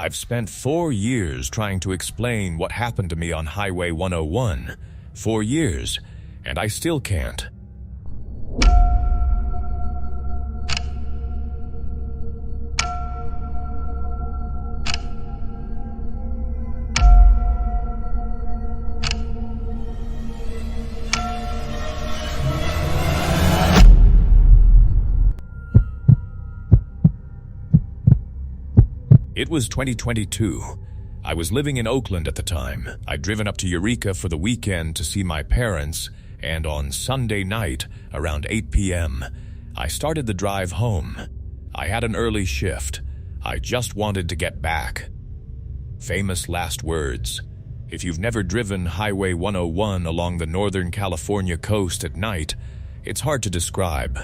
I've spent 4 years trying to explain what happened to me on Highway 101. 4 years, and I still can't. It was 2022. I was living in Oakland at the time. I'd driven up to Eureka for the weekend to see my parents, and on Sunday night, around 8 p.m., I started the drive home. I had an early shift. I just wanted to get back. Famous last words. If you've never driven Highway 101 along the Northern California coast at night, it's hard to describe.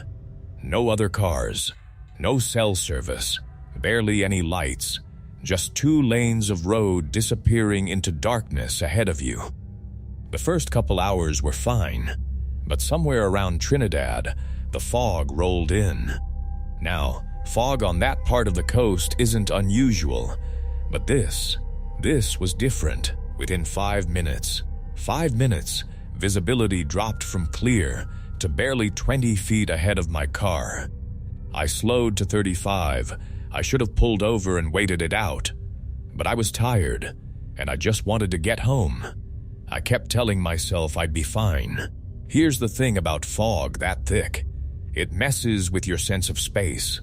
No other cars, no cell service, barely any lights, just 2 lanes of road disappearing into darkness ahead of you. The first couple hours were fine, but somewhere around Trinidad, the fog rolled in. Now, fog on that part of the coast isn't unusual, but this was different. Within 5 minutes, visibility dropped from clear to barely 20 feet ahead of my car. I slowed to 35. I should have pulled over and waited it out, but I was tired, and I just wanted to get home. I kept telling myself I'd be fine. Here's the thing about fog that thick. It messes with your sense of space.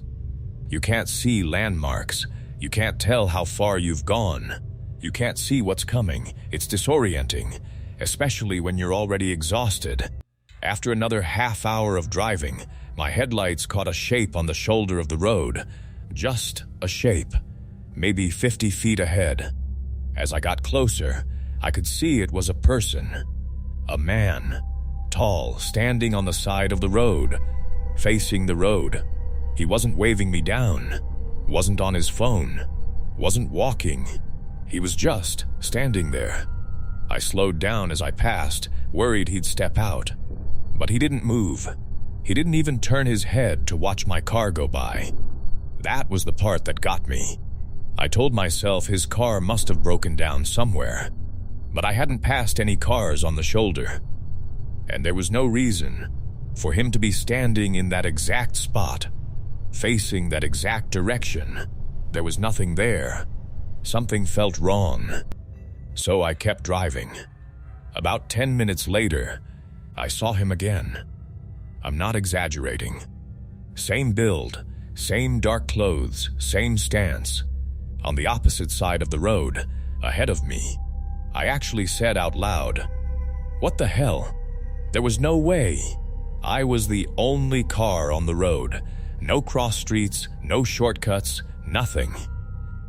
You can't see landmarks. You can't tell how far you've gone. You can't see what's coming. It's disorienting, especially when you're already exhausted. After another half hour of driving, my headlights caught a shape on the shoulder of the road. Just a shape, maybe 50 feet ahead. As I got closer, I could see it was a person. A man, tall, standing on the side of the road, facing the road. He wasn't waving me down, wasn't on his phone, wasn't walking. He was just standing there. I slowed down as I passed, worried he'd step out. But he didn't move. He didn't even turn his head to watch my car go by. That was the part that got me. I told myself his car must have broken down somewhere, but I hadn't passed any cars on the shoulder. And there was no reason for him to be standing in that exact spot, facing that exact direction. There was nothing there. Something felt wrong. So I kept driving. About 10 minutes later, I saw him again. I'm not exaggerating. Same build, same dark clothes, same stance. On the opposite side of the road, ahead of me. I actually said out loud, "What the hell?" There was no way. I was the only car on the road. No cross streets, no shortcuts, nothing.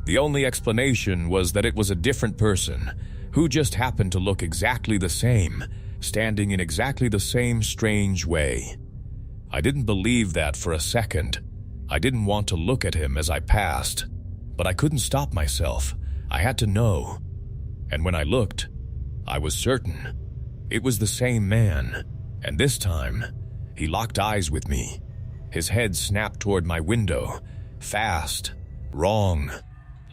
The only explanation was that it was a different person who just happened to look exactly the same, standing in exactly the same strange way. I didn't believe that for a second. I didn't want to look at him as I passed, but I couldn't stop myself. I had to know. And when I looked, I was certain. It was the same man, and this time, he locked eyes with me. His head snapped toward my window, fast, wrong,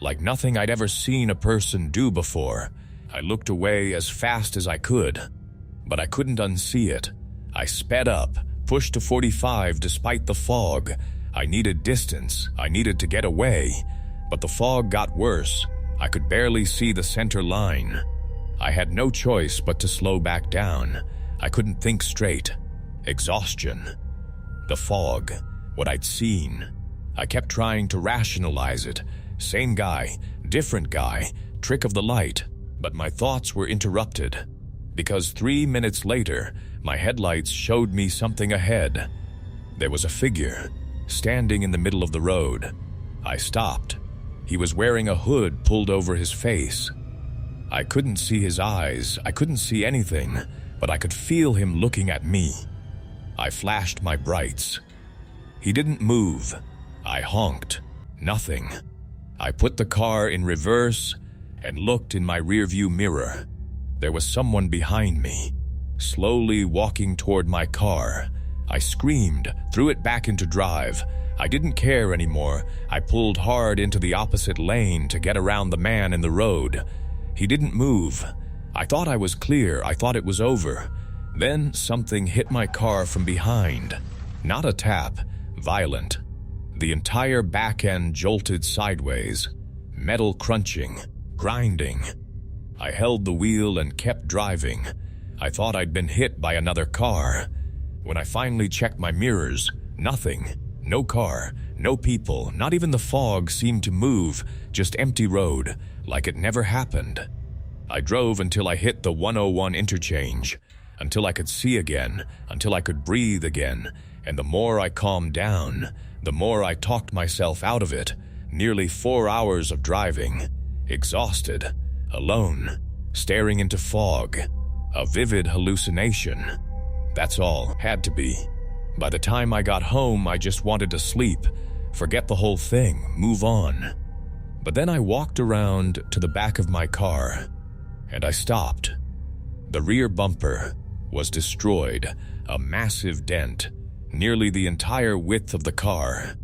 like nothing I'd ever seen a person do before. I looked away as fast as I could, but I couldn't unsee it. I sped up, pushed to 45 despite the fog. I needed distance. I needed to get away, but the fog got worse. I could barely see the center line. I had no choice but to slow back down. I couldn't think straight. Exhaustion. The fog. What I'd seen. I kept trying to rationalize it. Same guy, different guy, trick of the light. But my thoughts were interrupted, because 3 minutes later, my headlights showed me something ahead. There was a figure, standing in the middle of the road. I stopped. He was wearing a hood pulled over his face. I couldn't see his eyes, I couldn't see anything, but I could feel him looking at me. I flashed my brights. He didn't move. I honked. Nothing. I put the car in reverse and looked in my rearview mirror. There was someone behind me, slowly walking toward my car. I screamed, threw it back into drive. I didn't care anymore. I pulled hard into the opposite lane to get around the man in the road. He didn't move. I thought I was clear. I thought it was over. Then something hit my car from behind. Not a tap, violent. The entire back end jolted sideways. Metal crunching, grinding. I held the wheel and kept driving. I thought I'd been hit by another car. When I finally checked my mirrors, nothing. No car, no people, not even the fog seemed to move, just empty road, like it never happened. I drove until I hit the 101 interchange, until I could see again, until I could breathe again, and the more I calmed down, the more I talked myself out of it. Nearly 4 hours of driving, exhausted, alone, staring into fog, a vivid hallucination. That's all, had to be. By the time I got home, I just wanted to sleep, forget the whole thing, move on. But then I walked around to the back of my car, and I stopped. The rear bumper was destroyed, a massive dent, nearly the entire width of the car.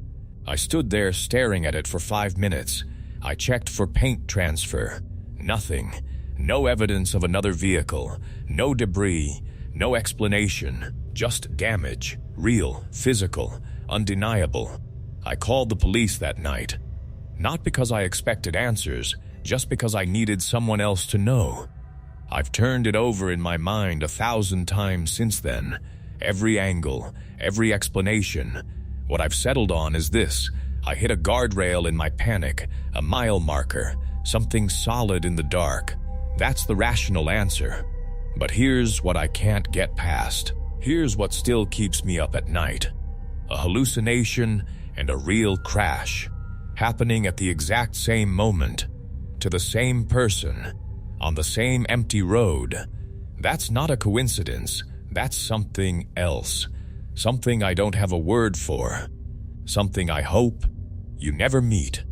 I stood there staring at it for 5 minutes. I checked for paint transfer. Nothing. No evidence of another vehicle. No debris. No explanation. Just damage. Real, physical, undeniable. I called the police that night. Not because I expected answers, just because I needed someone else to know. I've turned it over in my mind 1,000 times since then. Every angle, every explanation. What I've settled on is this. I hit a guardrail in my panic, a mile marker, something solid in the dark. That's the rational answer. But here's what I can't get past. Here's what still keeps me up at night. A hallucination and a real crash, happening at the exact same moment, to the same person, on the same empty road. That's not a coincidence. That's something else. Something I don't have a word for. Something I hope you never meet.